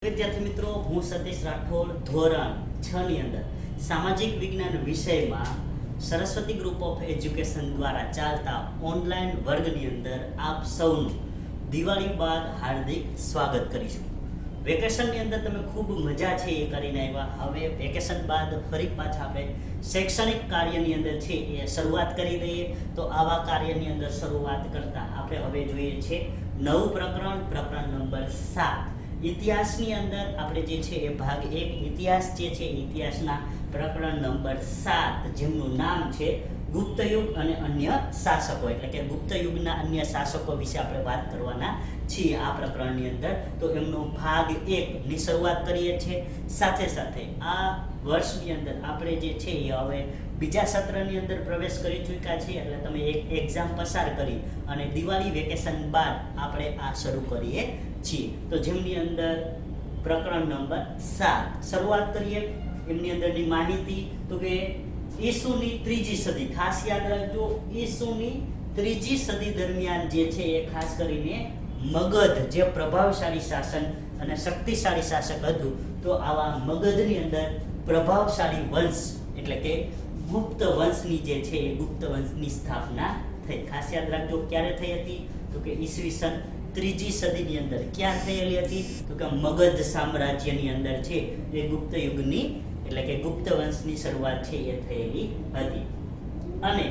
વિદ્યાર્થી મિત્રો, હું સતીશ રાઠોડ ધોરણ 6 ની અંદર સામાજિક વિજ્ઞાન વિષયમાં સરસ્વતી ગ્રુપ ઓફ એજ્યુકેશન દ્વારા ચાલતા ઓનલાઈન વર્ગની અંદર આપ સૌનું દિવાળી બાદ હાર્દિક સ્વાગત કરીશું. વેકેશનની અંદર તમે ખૂબ મજા છે એ કરીને આવ્યા. હવે વેકેશન બાદ ફરી પાછા આપણે શૈક્ષણિક કાર્યની અંદર છે એ શરૂઆત કરી દઈએ. તો આવા કાર્યની અંદર શરૂઆત કરતા આપણે હવે જોઈએ છે નવું પ્રકરણ નંબર 7. ઇતિહાસની અંદર આપણે જે છે એ ભાગ 1 ઇતિહાસ જે છે ઇતિહાસના પ્રકરણ નંબર 7 જેમનું નામ છે ગુપ્ત યુગ અને અન્ય શાસકો, એટલે કે ગુપ્ત યુગના અન્ય શાસકો વિશે આપણે વાત કરવાના છીએ આ પ્રકરણની અંદર. તો એમનો ભાગ 1 ની શરૂઆત કરીએ છીએ. સાથે સાથે આ વર્ષની અંદર આપણે જે છે એ હવે બીજા સત્રની અંદર પ્રવેશ કરી ચૂક્યા છીએ, એટલે તમે એક એક્ઝામ પસાર કરી અને દિવાળી વેકેશન બાદ આપણે આ શરૂ કરીએ છીએ. તો જેમની અંદર પ્રકરણ નંબર 7 શરૂઆત કરીએ. એમની અંદરની માહિતી તો કે ઈસુની 3જી સદી, ખાસ યાદ રાખજો ઈસુની 3જી સદી દરમિયાન જે છે એ ખાસ કરીને મગધ જે પ્રભાવશાળી શાસન અને શક્તિશાળી શાસક હતું, તો આવા મગધની અંદર પ્રભાવશાળી વંશ એટલે કે ગુપ્ત વંશની જે છે એ ગુપ્ત વંશની સ્થાપના થઈ. ખાસ યાદ રાખજો ક્યારે થઈ હતી, તો કે ઈસવીસન 3જી સદીની અંદર. ક્યાં થયેલી હતી, તો કે મગધ સામ્રાજ્યની અંદર છે એ ગુપ્ત યુગની એટલે કે ગુપ્ત વંશની શરૂઆત છે એ થયેલી હતી. અને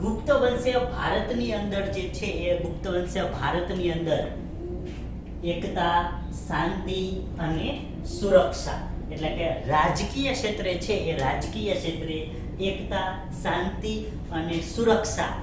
ગુપ્ત વંશીય ભારતની અંદર જે છે એ ગુપ્ત વંશીય ભારતની અંદર એકતા, શાંતિ અને સુરક્ષા એટલે કે રાજકીય ક્ષેત્રે છે એ રાજકીય ક્ષેત્રે એકતા, શાંતિ અને સુરક્ષા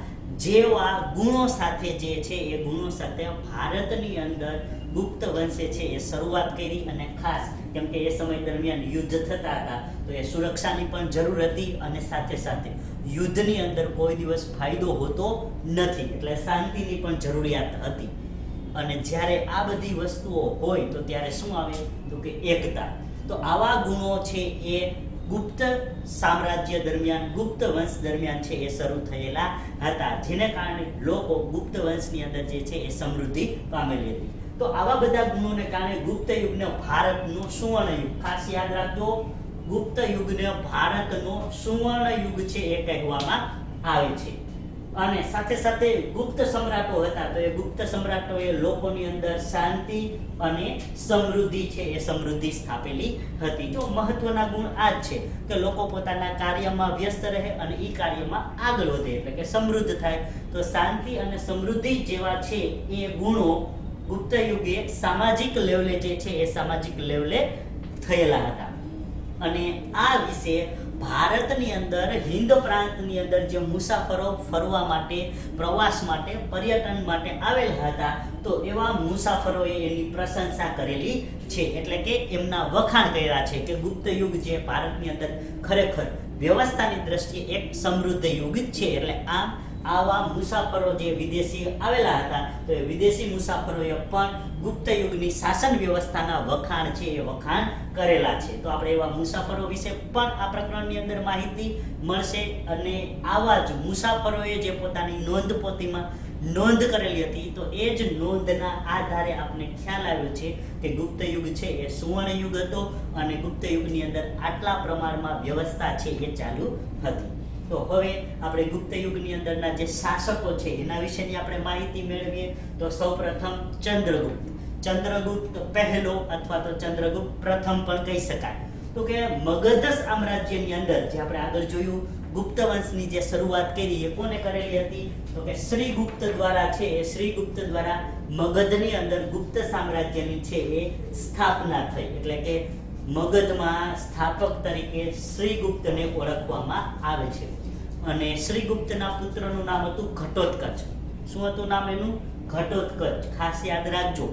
જેવા ગુણો સાથે જે છે એ ગુણો સાથે ભારતની અંદર ગુપ્ત વંશે છે એ શરૂઆત કરી. અને ખાસ કેમ કે એ સમય દરમિયાન યુદ્ધ થતા હતા, તો એ સુરક્ષાની પણ જરૂર હતી અને સાથે સાથે યુદ્ધની અંદર કોઈ દિવસ ફાયદો હોતો નથી, એટલે શાંતિની પણ જરૂરિયાત હતી. અને જ્યારે આ બધી વસ્તુઓ હોય તો ત્યારે શું આવે, તો કે એકતા. તો આવા ગુણો છે એ ગુપ્ત સામ્રાજ્ય દરમિયાન ગુપ્ત વંશ દરમિયાન છે એ શરૂ થયેલા હતા, જેને કારણે લોકો ગુપ્ત વંશની અંદર જે છે એ સમૃદ્ધિ પામેલી હતી. તો આવા બધા ગુણોને કારણે ગુપ્ત યુગને ભારતનો સુવર્ણ યુગ, ખાસ યાદ રાખજો ગુપ્ત યુગને ભારતનો સુવર્ણ યુગ છે એ કહેવામાં આવે છે. અને સાથે સાથે ગુપ્ત સમ્રાટો હતા, તો એ ગુપ્ત સમ્રાટોએ લોકોની અંદર શાંતિ અને સમૃદ્ધિ છે એ સમૃદ્ધિ સ્થાપેલી હતી. જો મહત્વના ગુણ આ જ છે કે લોકો પોતાના કાર્યમાં વ્યસ્ત રહે અને એ કાર્યમાં આગળ વધે એટલે કે સમૃદ્ધ થાય. તો શાંતિ અને સમૃદ્ધિ જેવા છે એ ગુણો ગુપ્ત યુગે સામાજિક લેવલે જે છે એ સામાજિક લેવલે થયેલા હતા. અને આ વિશે ભારતની અંદર હિન્દ પ્રાંતની અંદર જે મુસાફરો ફરવા માટે, પ્રવાસ માટે, પર્યટન માટે આવેલા હતા, તો એવા મુસાફરોએ એની પ્રશંસા કરેલી છે, એટલે કે એમના વખાણ કર્યા છે કે ગુપ્ત યુગ જે ભારતની અંદર ખરેખર વ્યવસ્થાની દ્રષ્ટિએ એક સમૃદ્ધ યુગ છે. એટલે આવા મુસાફરો જે વિદેશી આવેલા હતા, તો એ વિદેશી મુસાફરોએ પણ ગુપ્ત યુગની શાસન વ્યવસ્થાના વખાણ છે એ વખાણ કરેલા છે. તો આપણે એવા મુસાફરો વિશે પણ આ પ્રકરણની અંદર માહિતી મળશે. અને આવા જ મુસાફરોએ જે પોતાની નોંધપોથીમાં નોંધ કરેલી હતી, તો એ જ નોંધના આધારે આપણે ખ્યાલ આવ્યો છે કે ગુપ્ત યુગ છે એ સુવર્ણ યુગ હતો અને ગુપ્ત યુગની અંદર આટલા પ્રમાણમાં વ્યવસ્થા છે એ ચાલુ હતી. તો હવે આપણે ગુપ્ત યુગની અંદરના જે શાસકો છે એના વિશેની આપણે માહિતી મેળવીએ. તો સૌપ્રથમ ચંદ્રગુપ્ત પહેલો અથવા તો ચંદ્રગુપ્ત પ્રથમ પણ કહી શકાય. તો કે મગધ સામ્રાજ્યની અંદર જે આપણે આગળ જોયું ગુપ્ત વંશની જે શરૂઆત કરી એ કોને કરેલી હતી, તો કે શ્રીગુપ્ત દ્વારા છે એ શ્રીગુપ્ત દ્વારા મગધની અંદર ગુપ્ત સામ્રાજ્યની છે એ સ્થાપના થઈ. એટલે કે મગધમાં સ્થાપક તરીકે શ્રીગુપ્તને ઓળખવામાં આવે છે. અને શ્રીગુપ્તના પુત્રનું નામ હતું ઘટોત્કચ. શું હતું નામ એનું? ઘટોત્કચ. ખાસ યાદ રાખજો.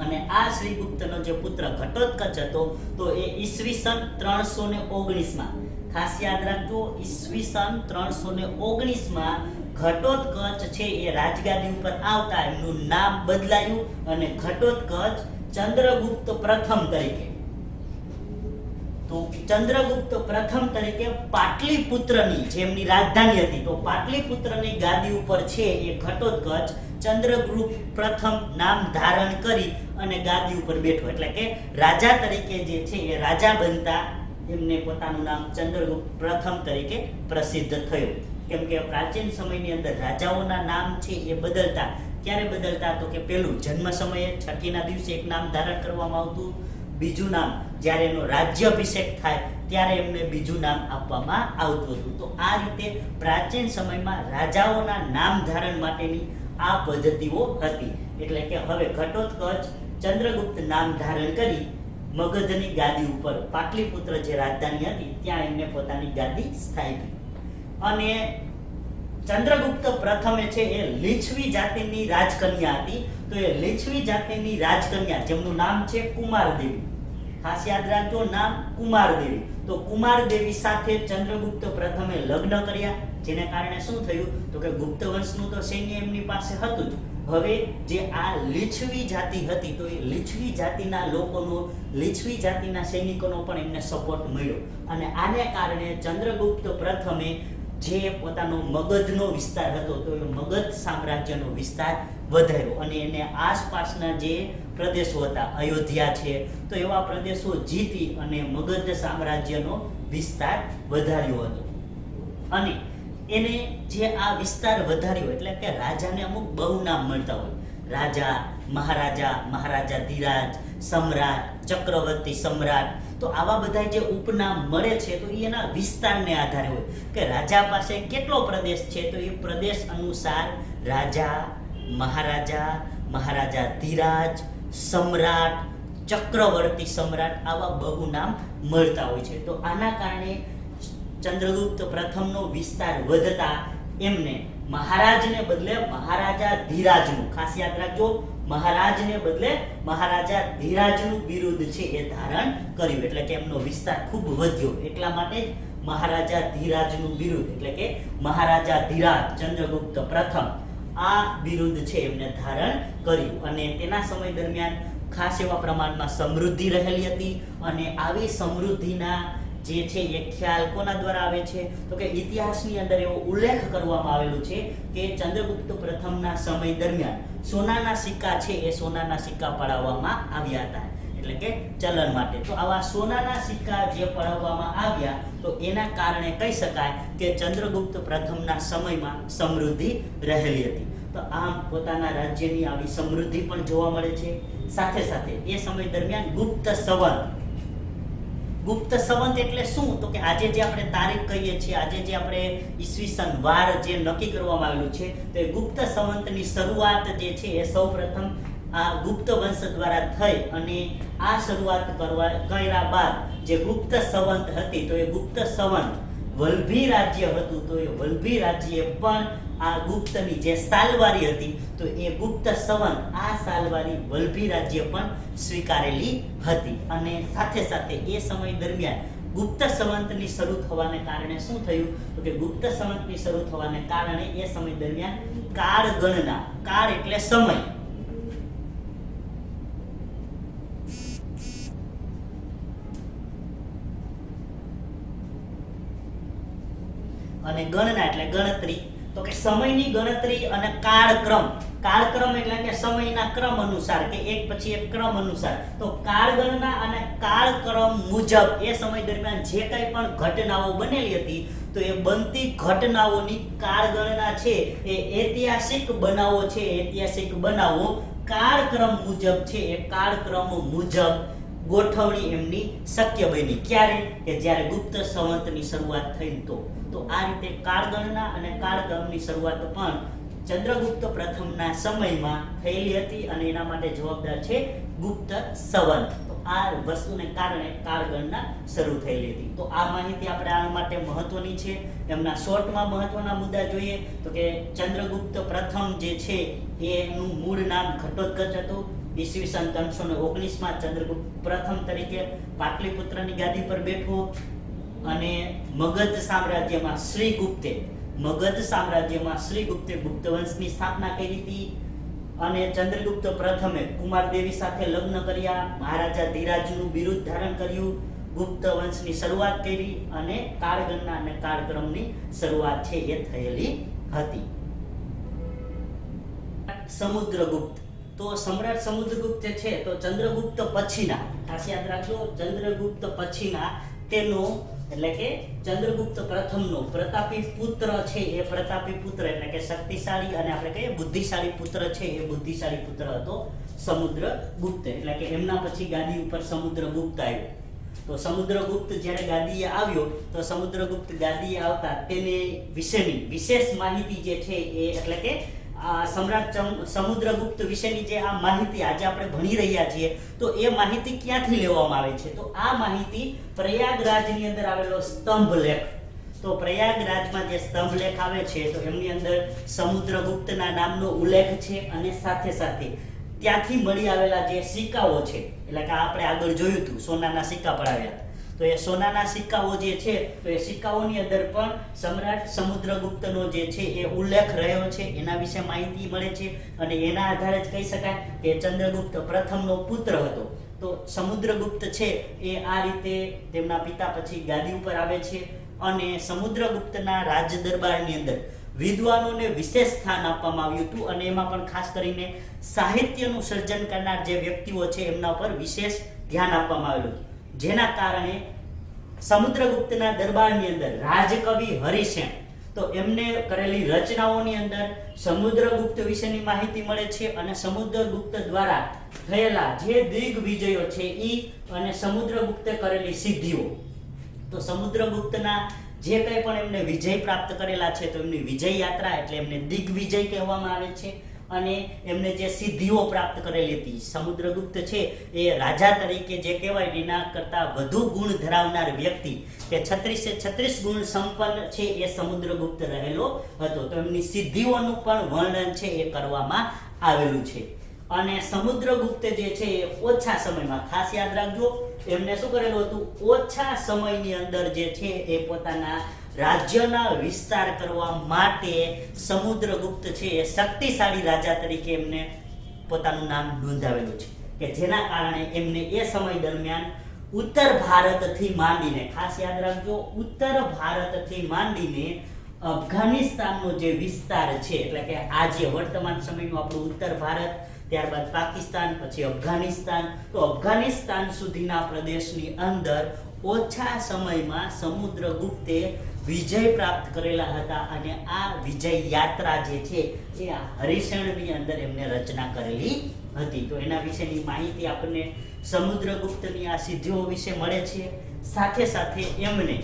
અને આ શ્રીગુપ્તનો જે પુત્ર ઘટોત્કચ હતો, તો એ ઈસવીસન 319 ખાસ યાદ રાખજો ઈસવીસન 319 ઘટોત્કચ છે એ રાજગાદી ઉપર આવતા એમનું નામ બદલાયું અને ઘટોત્કચ ચંદ્રગુપ્ત પ્રથમ તરીકે. તો તો ચંદ્રગુપ્ત પ્રથમ તરીકે પાટલીપુત્રની જેમની રાજધાની હતી તો પાટલીપુત્રની ગાદી ઉપર છે એ ઘટોત્કચ ચંદ્રગુપ્ત પ્રથમ નામ ધારણ કરી અને ગાદી ઉપર બેઠો, એટલે કે રાજા તરીકે જે છે એ રાજા બનતા એમને પોતાનું નામ ચંદ્રગુપ્ત પ્રથમ તરીકે પ્રસિદ્ધ થયું. કેમ કે પ્રાચીન સમયની અંદર રાજાઓના નામ છે એ બદલતા. ક્યારે બદલતા? તો કે પેલું જન્મ સમયે છઠ્ઠીના દિવસે એક નામ ધારણ કરવામાં આવતું, બીજું નામ જ્યારે એનો રાજ્યાભિષેક થાય ત્યારે એમને બીજું નામ આપવામાં આવતું હતું. તો આ રીતે પ્રાચીન સમયમાં રાજાઓના નામ ધારણ માટેની આ પદ્ધતિઓ હતી. એટલે કે હવે ઘટોત્કચ ચંદ્રગુપ્ત નામ ધારણ કરી મગધની ગાદી ઉપર પાટલીપુત્ર જે રાજધાની હતી ત્યાં એમને પોતાની ગાદી સ્થાપી. અને ચંદ્રગુપ્ત પ્રથમે છે એ લીછવી જાતિની રાજકન્યા હતી. તો એ લીછવી જાતિની રાજકન્યા જેમનું નામ છે કુમારદેવી, ખાસ યાદ રાખજો નામ કુમારદેવી. તો કુમારદેવી સાથે ચંદ્રગુપ્ત પ્રથમે લગ્ન કર્યા, જેને કારણે શું થયું? તો કે ગુપ્ત વંશનું તો સૈન્ય એમની પાસે હતું જ. હવે જે આ લીછવી જાતિ હતી તો એ લીછવી જાતિના લોકોનો, લીછવી જાતિના સૈનિકોનો પણ એમને સપોર્ટ મળ્યો. અને આને કારણે ચંદ્રગુપ્ત પ્રથમે જે પોતાનો મગધનો વિસ્તાર હતો તો એ મગધ સામ્રાજ્યનો વિસ્તાર વધાર્યો અને એને આસપાસના જે પ્રદેશો હતા, અયોધ્યા છે, તો એવા પ્રદેશો જીતી અને મગધ સામ્રાજ્યનો વિસ્તાર વધાર્યો હતો. અને એને જે આ વિસ્તાર વધાર્યો એટલે કે રાજાને અમુક બહુ નામ મળતા હોય, રાજા, મહારાજા, મહારાજા ધીરાજ, સમ્રાટ, ચક્રવર્તી સમ્રાટ. તો આવા બધા જે ઉપનામ મળે છે તો એના વિસ્તારને આધારે હોય કે રાજા પાસે કેટલો પ્રદેશ છે તો એ પ્રદેશ અનુસાર રાજા, મહારાજા, મહારાજા ધીરાજ, સમ્રાટ, ચક્રવર્તી સમ્રાટ આવા બહુ નામ મળતા હોય છે. તો આના કારણે ચંદ્રગુપ્ત પ્રથમનો વિસ્તાર વધતા એમને મહારાજને બદલે મહારાજા ધીરાજનું, ખાસ યાદ રાખજો, મહારાજને બદલે મહારાજા ધીરાજનું બિરુદ છે એ ધારણ કર્યું. એટલે કે એમનો વિસ્તાર ખૂબ વધ્યો, એટલા માટે જ મહારાજા ધીરાજનું બિરુદ એટલે કે મહારાજા ધીરાજ ચંદ્રગુપ્ત પ્રથમ આ બિરુદ છે એમને ધારણ કર્યું. અને તેના સમય દરમિયાન ખાસ એવા પ્રમાણમાં સમૃદ્ધિ રહેલી હતી. અને આવી સમૃદ્ધિના જે છે એ ખ્યાલ કોના દ્વારા આવે છે? તો કે ઇતિહાસની અંદર એવો ઉલ્લેખ કરવામાં આવેલો છે કે ચંદ્રગુપ્ત પ્રથમના સમય દરમિયાન સોનાના સિક્કા છે એ સોનાના સિક્કા પડાવવામાં આવ્યા હતા, એટલે કે ચલણ માટે. તો આવા સોનાના સિક્કા જે પડાવવામાં આવ્યા તો એના કારણે કહી શકાય કે ચંદ્રગુપ્ત પ્રથમના સમયમાં સમૃદ્ધિ રહેલી હતી. તો આમ પોતાના રાજ્યની આવી સમૃદ્ધિ પણ જોવા મળે છે. સાથે સાથે એ સમય દરમિયાન ગુપ્ત સંવત. ગુપ્ત સંવત એટલે શું? તો કે આજે જે આપણે તારીખ કહીએ છીએ, આજે જે આપણે ઈસવીસન વાર જે નક્કી કરવામાં આવેલું છે તો એ ગુપ્ત સંવતની શરૂઆત જે છે એ સૌપ્રથમ આ ગુપ્ત વંશ દ્વારા થઈ. અને આ શરૂઆત કર્યા બાદ જે ગુપ્ત સંવત હતી તો એ ગુપ્ત સંવત વલ્લભી રાજ્ય હતું તો એ વલ્લભી રાજ્યએ પણ આ ગુપ્તની જે સાલવારી હતી તો એ ગુપ્ત સંવત આ સાલવારી વલ્લભી રાજ્ય પણ સ્વીકારેલી હતી. અને સાથે સાથે એ સમય દરમિયાન ગુપ્ત સંવતની શરૂ થવાને કારણે શું થયું? તો કે ગુપ્ત સંવતની શરૂ થવાને કારણે એ સમય દરમિયાન કાળ ગણના, કાળ એટલે સમય, અને ગણના એટલે ગણતરી. તો કે સમયની ગણતરી અને કાળક્રમ. કાળક્રમ એટલે કે સમયના ક્રમ અનુસાર કે એક પછી એક ક્રમ અનુસાર. તો કાળગણના અને કાળક્રમ મુજબ એ સમય દરમિયાન જે કંઈ પણ ઘટનાઓ બનેલી હતી તો એ બનતી ઘટનાઓની કાળગણના છે એ ઐતિહાસિક બનાવો છે, ઐતિહાસિક બનાવો કાળક્રમ મુજબ છે એ કાળક્રમ મુજબ ગોઠવણી એમની શક્ય બની. ક્યારે? કે જ્યારે ગુપ્ત સંવતની શરૂઆત થઈ. તો આ રીતે કાળગણના અને કાળક્રમની શરૂઆત પણ ચંદ્રગુપ્ત પ્રથમના સમયમાં થયેલી હતી અને એના માટે જવાબદાર છે ગુપ્ત સંવત. તો આ વસ્તુને કારણે કાળગણના શરૂ થયેલી હતી. તો આ માહિતી આપણે આ માટે મહત્વની છે. એમના શોર્ટમાં મહત્વના મુદ્દા જોઈએ તો કે ચંદ્રગુપ્ત પ્રથમ જે છે એનું મૂળ નામ ઘટોત્કચ હતું. ઈસવીસન 319માં ચંદ્રગુપ્ત પ્રથમ તરીકે પાટલીપુત્રની ગાદી પર બેઠો અને મગધ સામ્રાજ્યમાં શ્રીગુપ્તે ગુપ્ત વંશની સ્થાપના કરી હતી. અને ચંદ્રગુપ્ત પ્રથમે કુમારદેવી સાથે લગ્ન કર્યા, મહારાજા ધીરાજનું બિરુદ ધારણ કર્યું ગુપ્ત વંશની શરૂઆત કરી અને કાળગણના અને કાળક્રમની શરૂઆત છે એ થયેલી હતી. સમુદ્રગુપ્ત, તો સમ્રાટ સમુદ્રગુપ્ત છે તો ચંદ્રગુપ્ત પછીના, ખાસ યાદ રાખજો, ચંદ્રગુપ્ત પછીના તેનો એટલે કે ચંદ્રગુપ્ત પ્રથમનો પ્રતાપી પુત્ર છે એ પ્રતાપી પુત્ર એટલે કે શક્તિશાળી અને આપણે કહીએ બુદ્ધિશાળી પુત્ર છે એ બુદ્ધિશાળી પુત્ર હતો સમુદ્રગુપ્ત. એટલે કે એમના પછી ગાદી ઉપર સમુદ્રગુપ્ત આવ્યો. તો સમુદ્રગુપ્ત જ્યારે ગાદીએ આવ્યો તો સમુદ્રગુપ્ત ગાદીએ આવતા તેને વિશેની વિશેષ માહિતી જે છે એ એટલે કે સમ્રાટ સમુદ્રગુપ્ત વિશેની જે આ માહિતી આજે આપણે ભણી રહ્યા છીએ તો એ માહિતી ક્યાંથી લેવામાં આવે છે? તો આ માહિતી પ્રયાગરાજની અંદર આવેલો સ્તંભલેખ, તો પ્રયાગરાજમાં જે સ્તંભલેખ આવે છે તો એમની અંદર સમુદ્રગુપ્તના નામનો ઉલ્લેખ છે અને સાથે સાથે ત્યાંથી મળી આવેલા જે સિક્કાઓ છે એટલે કે આપણે આગળ જોયું હતું સોનાના સિક્કા પડાવ્યા, તો એ સોનાના સિક્કાઓ જે છે તો એ સિક્કાઓની અંદર પણ સમ્રાટ સમુદ્રગુપ્તનો જે છે એ ઉલ્લેખ રહ્યો છે, એના વિશે માહિતી મળે છે અને એના આધારે જ કહી શકાય કે ચંદ્રગુપ્ત પ્રથમનો પુત્ર હતો. તો સમુદ્રગુપ્ત છે એ આ રીતે તેમના પિતા પછી ગાદી ઉપર આવે છે અને સમુદ્રગુપ્તના રાજ દરબારની અંદર વિદ્વાનોને વિશેષ સ્થાન આપવામાં આવ્યું હતું અને એમાં પણ ખાસ કરીને સાહિત્યનું સર્જન કરનાર જે વ્યક્તિઓ છે એમના પર વિશેષ ધ્યાન આપવામાં આવેલું, જેના કારણે સમુદ્રગુપ્તના દરબારની અંદર રાજકવિ હરિસેન તો એમને કરેલી રચનાઓની અંદર સમુદ્રગુપ્ત વિશેની માહિતી મળે છે અને સમુદ્રગુપ્ત દ્વારા થયેલા જે દિગ્વિજયો છે ઈ અને સમુદ્રગુપ્તે કરેલી સિદ્ધિઓ, તો સમુદ્રગુપ્તના જે કંઈ પણ એમને વિજય પ્રાપ્ત કરેલા છે તો એમની વિજય યાત્રા એટલે એમને દિગ્વિજય કહેવામાં આવે છે અને એમને જે સિદ્ધિઓ પ્રાપ્ત કરેલી હતી, સમુદ્રગુપ્ત છે એ રાજા તરીકે જે કહેવાય એના કરતાં વધુ ગુણ ધરાવનાર વ્યક્તિ કે 36 ગુણ સંપન્ન છે એ સમુદ્રગુપ્ત રહેલો હતો. તો એમની સિદ્ધિઓનું પણ વર્ણન છે એ કરવામાં આવેલું છે અને સમુદ્રગુપ્તે જે છે એ ઓછા સમયમાં, ખાસ યાદ રાખજો, એમને શું કરેલું હતું, ઓછા સમયની અંદર જે છે એ પોતાના રાજ્યના વિસ્તાર કરવા માટે સમુદ્રગુપ્ત છે એ શક્તિશાળી રાજા તરીકે એમને પોતાનું નામ નોંધાવેલું છે કે જેના કારણે એમને એ સમય દરમિયાન ઉત્તર ભારતથી માંડીને, ખાસ યાદ રાખજો, ઉત્તર ભારતથી માંડીને અફઘાનિસ્તાનનો જે વિસ્તાર છે એટલે કે આ જે વર્તમાન સમયનું આપણું ઉત્તર ભારત, ત્યારબાદ પાકિસ્તાન, પછી અફઘાનિસ્તાન, તો અફઘાનિસ્તાન સુધીના પ્રદેશની અંદર ઓછા સમયમાં સમુદ્રગુપ્તે વિજય પ્રાપ્ત કરેલા હતા અને આ વિજય યાત્રા જે છે એ હરિસેણની અંદર એમને રચના કરેલી હતી. તો એના વિશેની માહિતી આપણને સમુદ્રગુપ્તની આ સિદ્ધિઓ વિશે મળે છે. સાથે સાથે એમને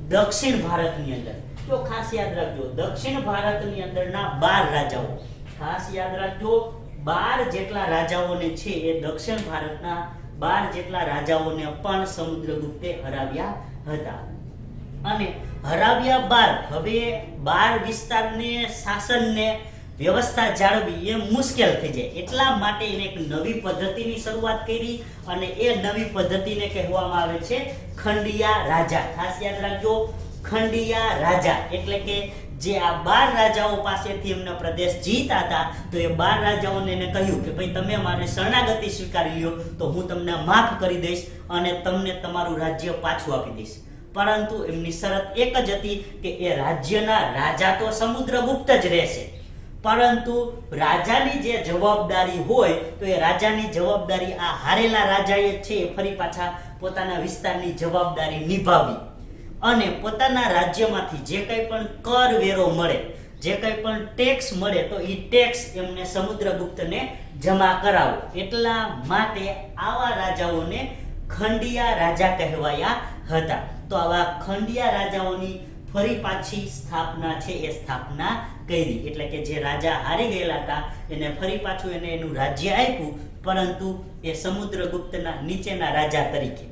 દક્ષિણ ભારતની અંદર, તો ખાસ યાદ રાખજો, દક્ષિણ ભારતની અંદરના 12 રાજાઓ, ખાસ યાદ રાખજો, 12 જેટલા રાજાઓને છે એ દક્ષિણ ભારતના 12 જેટલા રાજાઓને પણ સમુદ્રગુપ્તે હરાવ્યા હતા અને હરાવ્યા બાદ હવે 12 વિસ્તારને શાસનને વ્યવસ્થા જાળવવી એ મુશ્કેલ થઈ જાય, એટલા માટે એને એક નવી પદ્ધતિની શરૂઆત કરી અને એ નવી પદ્ધતિને કહેવામાં આવે છે ખંડિયા રાજા. ખાસ યાદ રાખજો, ખંડિયા રાજા એટલે કે જે આ 12 રાજાઓ પાસેથી એમના પ્રદેશ જીતા હતા તો એ 12 રાજાઓને એને કહ્યું કે ભાઈ તમે મારી શરણાગતિ સ્વીકારી લ્યો તો હું તમને માફ કરી દઈશ અને તમને તમારું રાજ્ય પાછું આપી દઈશ. પરંતુ એમની શરત એક જ હતી કે એ રાજ્યના રાજા તો સમુદ્રગુપ્ત જ રહેશે, પરંતુ રાજાની જે જવાબદારી હોય તો એ રાજાની જવાબદારી આ હારેલા રાજાએ છે ફરી પાછા પોતાના વિસ્તારની જવાબદારી નિભાવી અને પોતાના રાજ્યમાંથી જે કંઈ પણ કરવેરો મળે, જે કંઈ પણ ટેક્સ મળે તો એ ટેક્સ એમને સમુદ્રગુપ્તને જમા કરાવો. એટલા માટે આવા રાજાઓને ખંડિયા રાજા કહેવાયા હતા. તો આવા ખંડિયા રાજાઓની ફરી પાછી સ્થાપના છે એ સ્થાપના કરી, એટલે કે જે રાજા હારી ગયેલા હતા એને ફરી પાછું એને એનું રાજ્ય આપ્યું, પરંતુ એ સમુદ્રગુપ્તના નીચેના રાજા તરીકે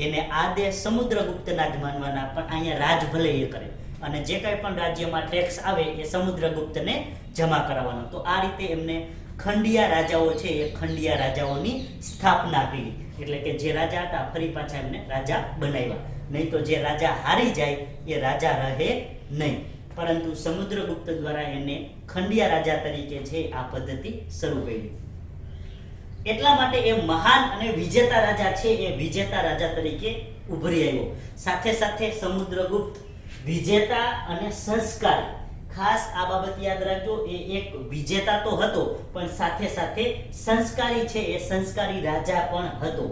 એને આદેશ સમુદ્રગુપ્તના જ માનવાના, પણ અહીંયા રાજ ભલે એ કરે અને જે કંઈ પણ રાજ્યમાં ટેક્સ આવે એ સમુદ્રગુપ્તને જમા કરાવવાનો. તો આ રીતે એમને ખંડિયા રાજાઓ છે એ ખંડિયા રાજાઓની સ્થાપના કરી, એટલે કે જે રાજા હતા ફરી પાછા એમને રાજા બનાવ્યા. નહીં તો જે રાજા હારી જાય એ રાજા રહે નહીં, પરંતુ સમુદ્રગુપ્ત દ્વારા એને ખંડિયા રાજા તરીકે છે આ પદ્ધતિ શરૂ કરી. એટલા માટે એ મહાન અને વિજેતા રાજા છે એ વિજેતા રાજા તરીકે ઉભરી આવ્યો. સાથે સાથે સમુદ્રગુપ્ત વિજેતા અને સંસ્કારી, ખાસ આ બાબત યાદ રાખજો, એ એક વિજેતા તો હતો પણ સાથે સાથે સંસ્કારી છે એ સંસ્કારી રાજા પણ હતો.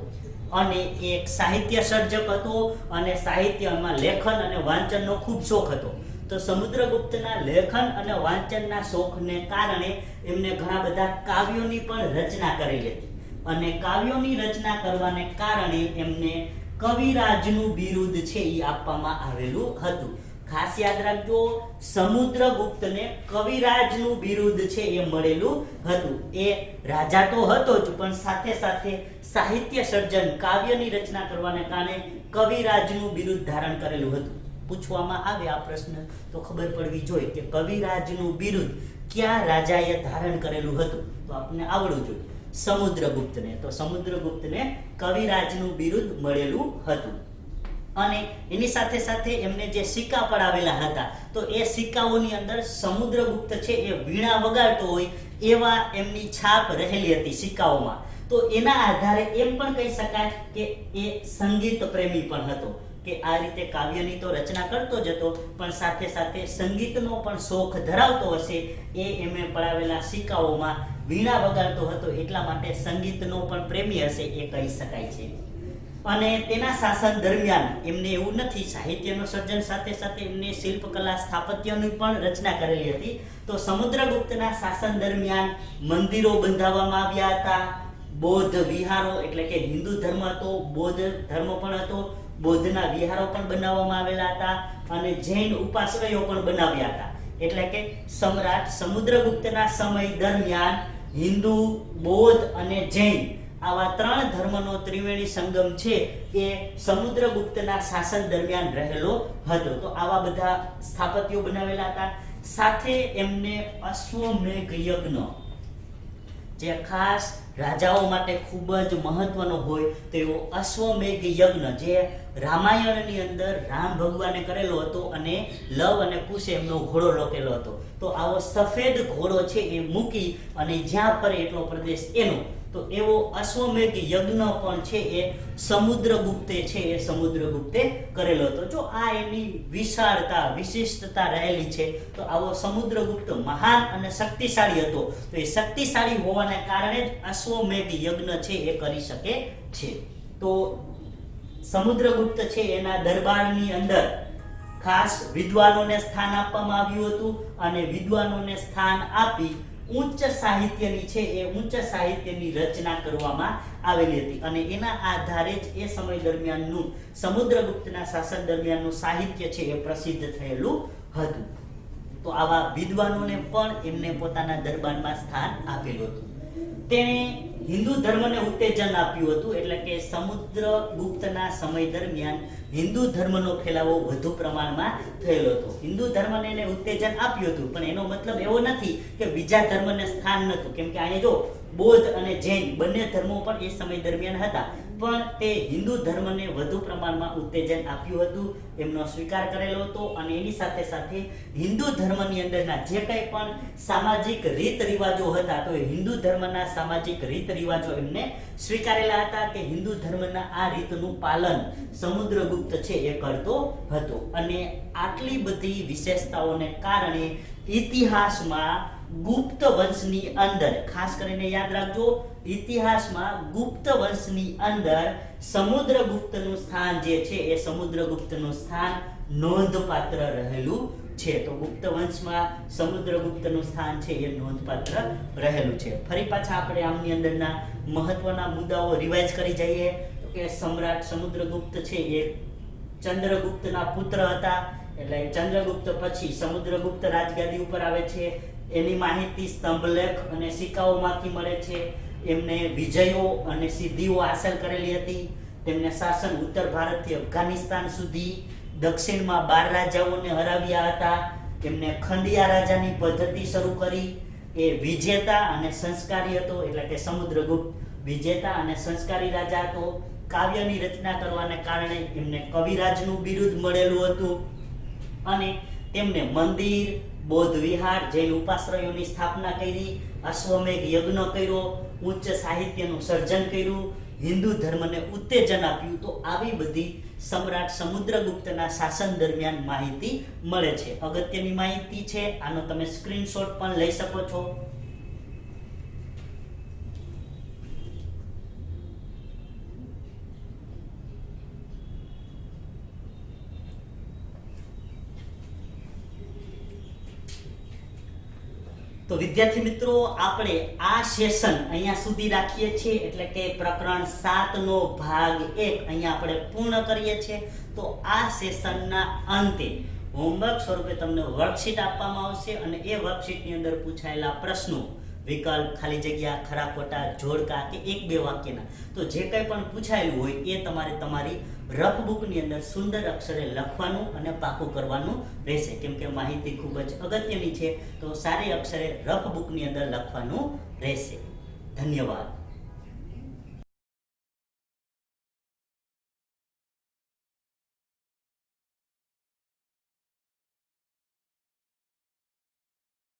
અને એક સાહિત્ય સર્જક હતો અને સાહિત્યમાં લેખન અને વાંચનનો ખૂબ શોખ હતો. તો સમુદ્રગુપ્તના લેખન અને વાંચનના શોખને કારણે એમને ઘણા બધા કાવ્યોની પણ રચના કરેલી હતી. અને કાવ્યોની રચના કરવાને કારણે એમને કવિરાજનું બિરુદ છે એ આપવામાં આવેલું હતું. ખાસ યાદ રાખજો, સમુદ્રગુપ્તને કવિરાજનું બિરુદ છે એ મળેલું હતું. એ રાજા તો હતો જ પણ સાથે સાથે સાહિત્ય સર્જન, કાવ્યની રચના કરવાને કારણે કવિરાજનું બિરુદ ધારણ કરેલું હતું. પૂછવામાં આવે આ પ્રશ્ન તો ખબર પડવી જોઈએ કે કવિરાજનું બિરુદ કયા રાજાએ ધારણ કરેલું હતું, તો આપણને આવડવું જોઈએ. સમુદ્રગુપ્તને. તો સમુદ્રગુપ્તને કવિરાજનું બિરુદ મળેલું હતું. અને એની સાથે સાથે એમને જે સિક્કા પડાવેલા હતા તો એ સિક્કાઓની અંદર સમુદ્રગુપ્ત છે એ વીણા વગાડતો હોય એવા એમની છાપ રહેલી હતી સિક્કાઓમાં. તો એના આધારે એમ પણ કહી શકાય કે એ સંગીત પ્રેમી પણ હતો, કે આ રીતે કાવ્યની તો રચના કરતો જ હતો પણ સાથે સાથે સંગીતનો પણ શોખ ધરાવતો હશે. એ એમણે પડાવેલા સિક્કાઓમાં વીણા વગાડતો હતો એટલા માટે સંગીતનો પણ પ્રેમી હશે એ કહી શકાય છે. અને તેના શાસન દરમિયાન એમને એવું નથી, સાહિત્યનું સર્જન સાથે સાથે એમને શિલ્પકલા, સ્થાપત્યની પણ રચના કરેલી હતી. તો સમુદ્રગુપ્તના શાસન દરમિયાન મંદિરો બંધાવવામાં આવ્યા હતા, બૌદ્ધ વિહારો, એટલે કે હિન્દુ ધર્મ હતો, બૌદ્ધ ધર્મ પણ હતો, બૌદ્ધના વિહારો પણ બનાવવામાં આવેલા હતા અને જૈન ઉપાશ્રયો પણ બનાવ્યા હતા. એટલે કે સમ્રાટ સમુદ્રગુપ્તના સમય દરમિયાન હિન્દુ, બૌદ્ધ અને જૈન આવા ત્રણ ધર્મનો ત્રિવેણી સંગમ છે એ સમુદ્રગુપ્તના શાસન દરમિયાન રહેલો હતો. તો આવા બધા સ્થાપત્યો બનાવેલા હતા. સાથે એમને અશ્વમેઘ યજ્ઞ, જે ખાસ રાજાઓ માટે ખૂબ જ મહત્વનો હોય તેવો અશ્વમેઘ યજ્ઞ, જે રામાયણની અંદર રામ ભગવાને કરેલો હતો અને લવ અને કુશે એમનો ઘોડો રોકેલો હતો. તો આવો સફેદ ઘોડો છે એ મૂકી અને જ્યાં ફરે એટલો પ્રદેશ એનો, તો એવો અશ્વમેઘ યજ્ઞ પણ છે એ સમુદ્રગુપ્તે કરેલો હતો. જો આ એની વિશાળતા, વિશિષ્ટતા રહેલી છે. તો આવો સમુદ્રગુપ્ત મહાન અને શક્તિશાળી હતો. તો એ શક્તિશાળી હોવાને કારણે જ અશ્વમેઘ યજ્ઞ છે એ કરી શકે છે. તો સમુદ્રગુપ્ત છે એના દરબારની અંદર ખાસ વિદ્વાનોને સ્થાન આપવામાં આવ્યું હતું અને વિદ્વાનોને સ્થાન આપી ઉચ્ચ સાહિત્યની છે એ ઉચ્ચ સાહિત્યની રચના કરવામાં આવેલી હતી. અને એના આધારે જ એ સમય દરમિયાનનું સમુદ્રગુપ્તના શાસન દરમિયાનનું સાહિત્ય છે એ પ્રસિદ્ધ થયેલું હતું. તો આવા વિદ્વાનોને પણ એમને પોતાના દરબારમાં સ્થાન આપેલું હતું. તેણે હિન્દુ ધર્મને ઉત્તેજન આપ્યું હતું. એટલે કે સમુદ્રગુપ્તના સમય દરમિયાન હિન્દુ ધર્મનો ફેલાવો વધુ પ્રમાણમાં થયેલો હતો. હિન્દુ ધર્મને એને ઉત્તેજન આપ્યું હતું પણ એનો મતલબ એવો નથી કે બીજા ધર્મને સ્થાન નહોતું. કેમ કે અહીંયા જો બૌદ્ધ અને જૈન બંને ધર્મો પણ એ સમય દરમિયાન હતા, પણ તે હિન્દુ ધર્મને વધુ પ્રમાણમાં ઉત્તેજન આપ્યું હતું, એમનો સ્વીકાર કરેલો હતો. અને એની સાથે સાથે હિન્દુ ધર્મની અંદરના જે કંઈ પણ સામાજિક રીત રિવાજો હતા તો એ હિન્દુ ધર્મના સામાજિક રીત રિવાજો એમને સ્વીકારેલા હતા કે હિન્દુ ધર્મના આ રીતનું પાલન સમુદ્રગુપ્ત છે એ કરતો હતો. અને આટલી બધી વિશેષતાઓને કારણે ઇતિહાસમાં ગુપ્ત વંશની અંદર, ખાસ કરીને યાદ રાખજો, ઇતિહાસમાં ગુપ્ત વંશની અંદર સમુદ્રગુપ્તનું સ્થાન જે છે એ સમુદ્રગુપ્તનું સ્થાન નોંધપાત્ર રહેલું છે. તો ગુપ્ત વંશમાં સમુદ્રગુપ્તનું સ્થાન છે એ નોંધપાત્ર રહેલું છે. ફરી પાછા આપણે આમની અંદરના મહત્વના મુદ્દાઓ રિવાઇઝ કરી જઈએ કે સમ્રાટ સમુદ્રગુપ્ત છે એ ચંદ્રગુપ્તના પુત્ર હતા. એટલે ચંદ્રગુપ્ત પછી સમુદ્રગુપ્ત રાજગાદી ઉપર આવે છે. એની માહિતી સ્તંભલેખ અને સિક્કાઓમાંથી મળે છે. એમને વિજયો અને સિદ્ધિઓ હાંસલ કરેલી હતી. તેમને શાસન ઉત્તર ભારતથી અફઘાનિસ્તાન સુધી, દક્ષિણમાં 12 રાજાઓને હરાવ્યા હતા. એમને ખંડિયા રાજાની પદ્ધતિ શરૂ કરી. એ વિજેતા અને સંસ્કારી હતો. એટલે કે સમુદ્રગુપ્ત વિજેતા અને સંસ્કારી રાજા હતો. કાવ્યની રચના કરવાને કારણે એમને કવિરાજનું બિરુદ મળેલું હતું. અને તેમને મંદિર, બૌદ્ધ વિહાર, જૈન ઉપાશ્રયોની સ્થાપના કરી, અશ્વમેઘ યજ્ઞ કર્યો, ઉચ્ચ સાહિત્યનું સર્જન કર્યું, હિન્દુ ધર્મને ઉત્તેજન આપ્યું. તો આવી બધી સમ્રાટ સમુદ્રગુપ્તના શાસન દરમિયાન માહિતી મળે છે. અગત્યની માહિતી છે, આનો તમે સ્ક્રીનશોટ પણ લઈ શકો છો. તો વિદ્યાર્થી મિત્રો, આપણે આ સેશન અહીંયા સુધી રાખીએ છીએ, એટલે કે પ્રકરણ 7 નો ભાગ 1 અહીંયા આપણે પૂર્ણ કરીએ છીએ. તો આ સેશનના અંતે હોમવર્ક સ્વરૂપે તમને વર્કશીટ આપવામાં આવશે અને એ વર્કશીટની અંદર પૂછાયેલા પ્રશ્નો, વિકલ્પ, ખાલી જગ્યા, ખરા ખોટા, જોડકા કે એક બે વાક્યના, તો જે કંઈ પણ પૂછાયેલું હોય એ તમારે તમારી રફ બુકની અંદર સુંદર અક્ષરે લખવાનું અને પાકું કરવાનું રહેશે. કેમ કે માહિતી ખૂબ જ અગત્યની છે, તો સારી અક્ષરે રફ બુકની અંદર લખવાનું રહેશે. ધન્યવાદ.